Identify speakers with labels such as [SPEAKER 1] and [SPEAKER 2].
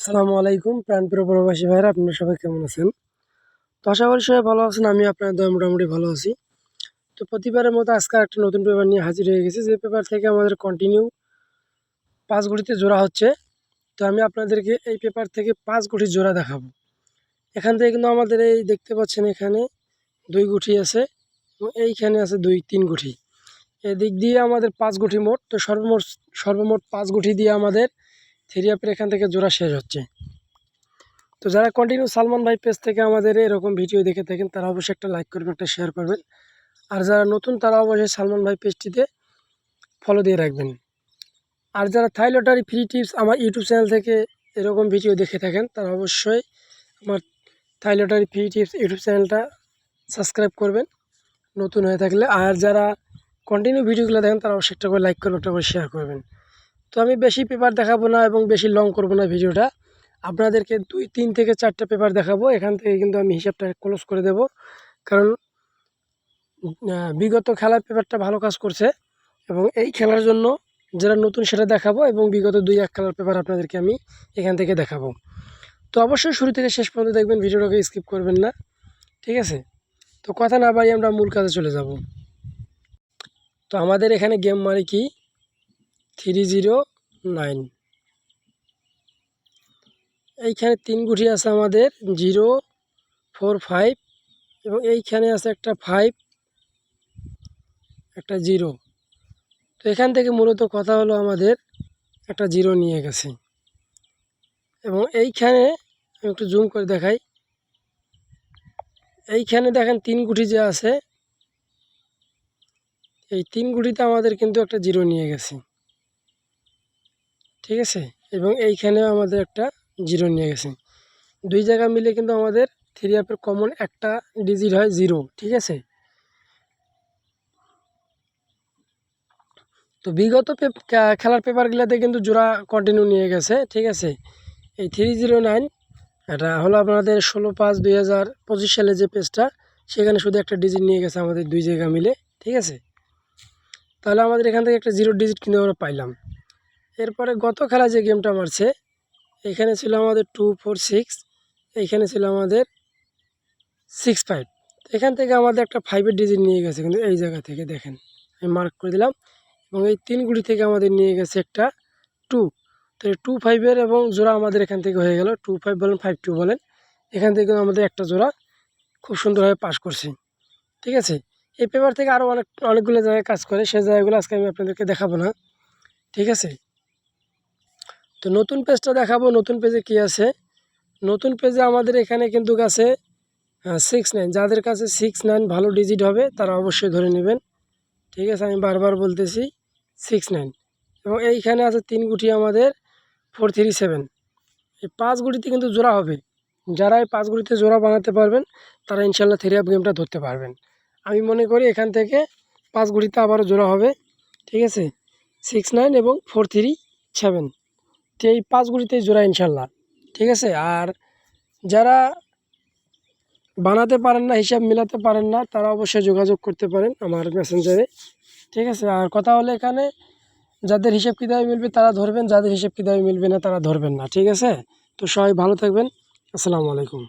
[SPEAKER 1] আসসালামু আলাইকুম প্রাণপ্রিয় প্রবাসী ভাইরা, আপনারা সবাই কেমন আছেন? তো আশা করি সবাই ভালো আছেন। আমি আপনাদের দয়ায় মোটামুটি ভালো আছি। তো প্রতিবারের মতো আজকে একটা নতুন পেপার নিয়ে হাজির হয়ে গেছি, যে পেপার থেকে আমাদের কন্টিনিউ 5 গুটিতে জোড়া হচ্ছে। তো আমি আপনাদেরকে এই পেপার থেকে 5 গুটির জোড়া দেখাবো। এখান থেকে কিন্তু আমাদের এই দেখতে পাচ্ছেন এখানে 2 গুটি আছে এবং এইখানে আছে 2-3 গুটি। এদিক দিয়ে আমাদের 5 গুটি মোট। তো সর্বমোট 5 গুটি দিয়ে আমাদের থ্রি আপের এখান থেকে জোড়া শেষ হচ্ছে। তো যারা কন্টিনিউ সালমান ভাই পেজ থেকে আমাদের এরকম ভিডিও দেখে থাকেন, তারা অবশ্যই একটা লাইক করবেন, একটা শেয়ার করবেন। আর যারা নতুন, তারা অবশ্যই সালমান ভাই পেজটিতে ফলো দিয়ে রাখবেন। আর যারা থাই লটারি ফ্রি টিপস আমার ইউটিউব চ্যানেল থেকে এরকম ভিডিও দেখে থাকেন, তারা অবশ্যই আমার থাই লটারি ফ্রি টিপস ইউটিউব চ্যানেলটা সাবস্ক্রাইব করবেন নতুন হয়ে থাকলে। আর যারা কন্টিনিউ ভিডিওগুলো দেখেন, তারা অবশ্যই একটা করে লাইক করবেন, একটা করে শেয়ার করবেন। তো আমি বেশি পেপার দেখাবো না এবং বেশি লং করবো না ভিডিওটা। আপনাদেরকে 2-3 থেকে 4টা পেপার দেখাবো। এখান থেকে কিন্তু আমি হিসাবটা ক্লোজ করে দেব, কারণ বিগত খেলার পেপারটা ভালো কাজ করছে এবং এই খেলার জন্য যারা নতুন সেটা দেখাবো, এবং বিগত 2-1 খেলার পেপার আপনাদেরকে আমি এখান থেকে দেখাবো। তো অবশ্যই শুরু থেকে শেষ পর্যন্ত দেখবেন, ভিডিওটাকে স্কিপ করবেন না, ঠিক আছে? তো কথা না বাড়িয়ে আমরা মূল কাজে চলে যাব। তো আমাদের এখানে গেম মারি কি 309। এইখানে 3 গুটি আছে আমাদের 0, 4, 5 এবং এইখানে আছে একটা 5, একটা 0। তো এখান থেকে মূলত কথা হলো আমাদের একটা 0 নিয়ে গেছে। এবং এইখানে আমি একটু জুম করে দেখাই, এইখানে দেখেন 3 গুটি যে আছে, এই 3 গুটিতে আমাদের কিন্তু একটা 0 নিয়ে গেছে, ঠিক আছে? এবং এইখানেও আমাদের একটা 0 নিয়ে গেছে। 2 জায়গা মিলে কিন্তু আমাদের থ্রি আপের কমন একটা ডিজিট হয় 0, ঠিক আছে? তো বিগত খেলার পেপারগুলোতে কিন্তু জোড়া কন্টিনিউ নিয়ে গেছে, ঠিক আছে? এই 309 এটা হলো আপনাদের 16/5/2025 সালে যে পেজটা, সেখানে শুধু একটা ডিজিট নিয়ে গেছে আমাদের 2 জায়গা মিলে, ঠিক আছে? তাহলে আমাদের এখান থেকে একটা 0 ডিজিট কিন্তু আমরা পাইলাম। এরপরে গত খেলা যে গেমটা মারছে, এখানে ছিল আমাদের 2-4-6, এইখানে ছিল আমাদের 6-5। এখান থেকে আমাদের একটা 5-এর ডিজিট নিয়ে গেছে কিন্তু এই জায়গা থেকে দেখেন, আমি মার্ক করে দিলাম। এবং এই 3 গুটি থেকে আমাদের নিয়ে গেছে একটা 2। তো 2-5-এর এবং জোড়া আমাদের এখান থেকে হয়ে গেল। 2-5 বলেন, 5-2 বলেন, এখান থেকে আমাদের একটা জোড়া খুব সুন্দরভাবে পাস করছি, ঠিক আছে? এই পেপার থেকে আরও অনেকগুলো জায়গায় কাজ করে, সেই জায়গাগুলো আজকে আমি আপনাদেরকে দেখাবো না, ঠিক আছে? তো নতুন পেজটা দেখাবো। নতুন পেজে কি আছে? নতুন পেজে আমাদের এখানে কিন্তু আছে 6-9। যাদের কাছে 6-9 ভালো ডিজিট হবে, তারা অবশ্যই ধরে নেবেন, ঠিক আছে? আমি বারবার বলতেছি 6-9। এবং এইখানে আছে 3 গুটি আমাদের 4-3-7। এই 5 গুটিতে কিন্তু জোড়া হবে। যারা এই 5 গুটিতে জোড়া বানাতে পারবেন, তারা ইনশাল্লাহ থ্রি আপ গেমটা ধরতে পারবেন। আমি মনে করি এখান থেকে 5 গুটিতে আবারও জোড়া হবে, ঠিক আছে? 6-9 এবং 4-3-7, তো এই 5 গুটিতেই জোড়া ইনশাল্লাহ, ঠিক আছে? আর যারা বানাতে পারেন না, হিসাব মেলাতে পারেন না, তারা অবশ্যই যোগাযোগ করতে পারেন আমার মেসেঞ্জারে, ঠিক আছে? আর কথা হলো এখানে যাদের হিসাব কিতাবে মিলবে তারা ধরবেন, যাদের হিসাব কিতাবে মিলবে না তারা ধরবেন না, ঠিক আছে? তো সবাই ভালো থাকবেন। আসসালামু আলাইকুম।